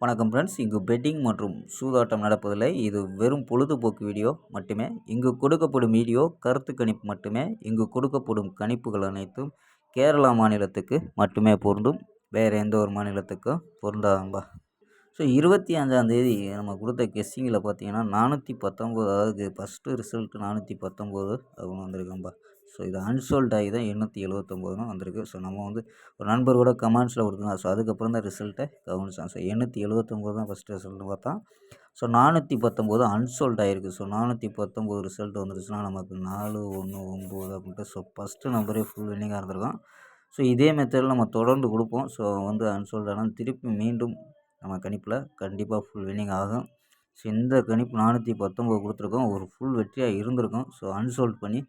வணக்கம் ஃப்ரெண்ட்ஸ், இங்கு பெட்டிங் மற்றும் சூதாட்டம் நடப்பதில்லை. இது வெறும் பொழுதுபோக்கு வீடியோ மட்டுமே. இங்கு கொடுக்கப்படும் வீடியோ கருத்து கணிப்பு மட்டுமே. இங்கு கொடுக்கப்படும் கணிப்புகள் அனைத்தும் கேரளா மாநிலத்துக்கு மட்டுமே பொருந்தும். வேறு எந்த ஒரு மாநிலத்துக்கும் பொருந்தாதும்பா. ஸோ 25ஆந்தேதி நம்ம கொடுத்த கெஸ்ஸிங்கில் பார்த்தீங்கன்னா 419, அதாவது ஃபஸ்ட்டு ரிசல்ட் 419 அப்படின்னு வந்திருக்கும்பா. ஸோ இது அன்சோல்ட் ஆகி தான் 879 வந்திருக்கு. ஸோ நம்ம வந்து ஒரு நண்பர் கூட கமெண்ட்ஸில் கொடுத்துருந்தோம். ஸோ அதுக்கப்புறம் தான் ரிசல்ட்டை கவனிச்சோம். ஸோ 879 தான் ஃபஸ்ட்டு ரிசல்ட்னு பார்த்தா. ஸோ 419 அன்சோல்ட் ஆகிருக்கு. ஸோ 419 ரிசல்ட் வந்துருச்சுன்னா நமக்கு 419 அப்படின்ட்டு ஸோ ஃபஸ்ட்டு நம்பரே ஃபுல் வின்னிங்காக இருந்திருக்கும். ஸோ இதே மெத்தடில் நம்ம தொடர்ந்து கொடுப்போம். ஸோ வந்து அன்சோல்ட் ஆனால் திருப்பி மீண்டும் நம்ம கணிப்பில் கண்டிப்பாக ஃபுல் வின்னிங் ஆகும். ஸோ இந்த கணிப்பு 419 கொடுத்துருக்கோம், ஒரு ஃபுல் வெற்றியாக இருந்திருக்கும். ஸோ அன்சோல்ட் பண்ணி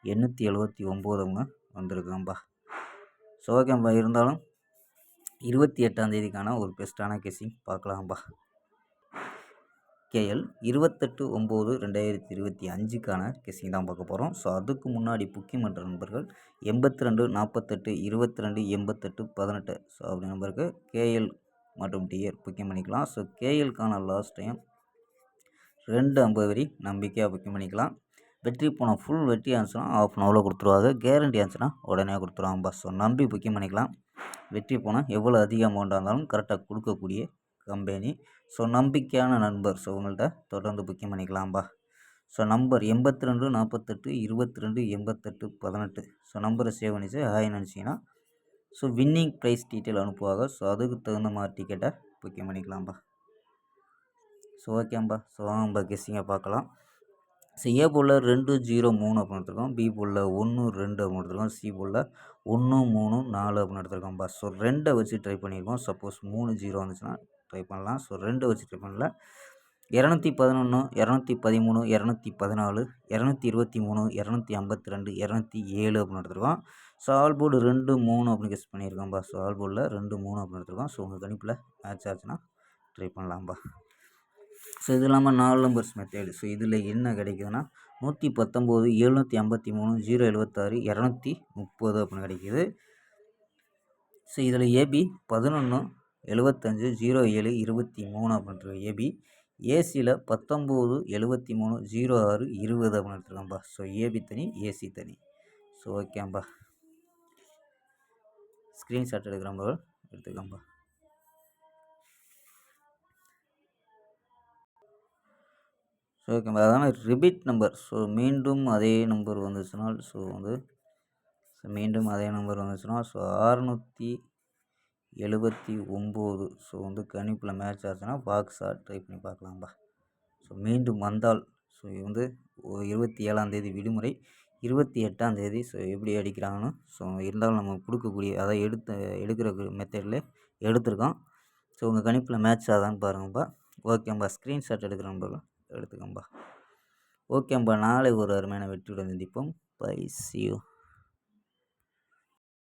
879 வந்திருக்கோம்பா. ஸோ ஓகேம்பா. இருந்தாலும் 28ஆந்தேதிக்கான ஒரு பெஸ்ட்டான கெஸ்ஸிங் பார்க்கலாம்பா. கேஎல் 28/9/2025க்கான கெஸ்ஸிங் தான் பார்க்க போகிறோம். ஸோ அதுக்கு முன்னாடி புக்கிங் பண்ணுற நண்பர்கள் 82 48 22 88 18 ஸோ அப்படி நம்பருக்கு கேஎல் மற்றும் டிஆர் புக்கிங் பண்ணிக்கலாம். ஸோ கேஎல்கான லாஸ்ட் டைம் 250 வரி நம்பிக்கையாக புக்கிங் பண்ணிக்கலாம். வெற்றி போனால் ஃபுல் வெற்றி ஆச்சுன்னா ஆஃப் அன் ஹவரில் கொடுத்துருவாங்க. கேரண்டி ஆச்சுன்னா உடனே கொடுத்துருவாங்கப்பா. ஸோ நம்பி புக்கிங் பண்ணிக்கலாம். வெற்றி போனால் எவ்வளோ அதிக அமௌண்ட்டாக இருந்தாலும் கரெக்டாக கொடுக்கக்கூடிய கம்பெனி. ஸோ நம்பிக்கையான நண்பர். ஸோ உங்கள்கிட்ட தொடர்ந்து புக்கிங் பண்ணிக்கலாம்பா. ஸோ நம்பர் 82 48 22 88 18 ஸோ நம்பரை சேவ் பண்ணிச்சு ஹாய் நினச்சிங்கன்னா ஸோ வின்னிங் ப்ரைஸ் டீட்டெயில் அனுப்புவாங்க. ஸோ அதுக்கு தகுந்த மாதிரி டிக்கெட்டை புக்கிங் பண்ணிக்கலாம்பா. ஸோ ஓகேம்பா. ஸோ நம்ம கெஸ்ஸிங்கை பார்க்கலாம். ஸோ ஏ போல் 2 0 3 அப்படின்னு எடுத்துருக்கோம். பி போல் 1 2 அப்படின்னு எடுத்துருக்கோம். சி போல் 1 3 4 அப்படின்னு எடுத்துருக்கோம்பா. ஸோ 2 வச்சு ட்ரை பண்ணியிருக்கோம். சப்போஸ் 3 0 வந்துச்சுன்னா ட்ரை பண்ணலாம். ஸோ 2 வச்சு ட்ரை பண்ணல. 211 213 214 223 252 207 அப்படின்னு எடுத்துருக்கோம். ஸோ ஆல் போர்டு 2 3 அப்படின்னு கெஸ் பண்ணியிருக்கோம்பா. ஸோ ஆல் போர்டில் 2 3 அப்படின்னு எடுத்துருக்கோம். ஸோ உங்கள் கணிப்பில் மேட்ச் ஆச்சுன்னா ட்ரை பண்ணலாம்பா. ஸோ இது இல்லாமல் 4 நம்பர்ஸ் மெத்தேடு. ஸோ இதில் என்ன கிடைக்குதுன்னா 119 753 076 230 அப்படின்னு கிடைக்கிது. ஸோ இதில் ஏபி 11 75 07 23 அப்படின்ட்டு ஏபி. ஏசியில் 19 73 06 20 அப்படின்னு எடுத்துருக்காம்பா. ஸோ ஏபி தனி, ஏசி தனி. ஸோ ஓகேம்பா. ஸ்க்ரீன்ஷாட் எடுக்கிறம்பா, எடுத்துக்கம்பா. ஸோ ஓகேம்பா. அதான ரிபீட் நம்பர். ஸோ மீண்டும் அதே நம்பர் வந்துச்சுன்னா ஸோ 679 ஸோ வந்து கணிப்பில் மேட்ச் ஆச்சுன்னா பாக்ஸாக ட்ரை பண்ணி பார்க்கலாம்பா. ஸோ மீண்டும் வந்தால் ஸோ இது வந்து 27ஆந்தேதி விடுமுறை, 28ஆந்தேதி ஸோ எப்படி அடிக்கிறாங்கன்னு ஸோ இருந்தாலும் நம்ம கொடுக்கக்கூடிய அதை எடுக்கிற மெத்தடில் எடுத்திருக்கோம். ஸோ உங்கள் கணிப்பில் மேட்ச் ஆகுதான்னு பாருங்கப்பா. ஓகேம்பா. ஸ்க்ரீன்ஷாட் எடுக்கிற நம்பர்லாம் எடுத்துக்கம்பா. ஓகேம்பா. நாளை ஒரு அருமையான வெற்றியுடன் சந்திப்போம். Bye, see you.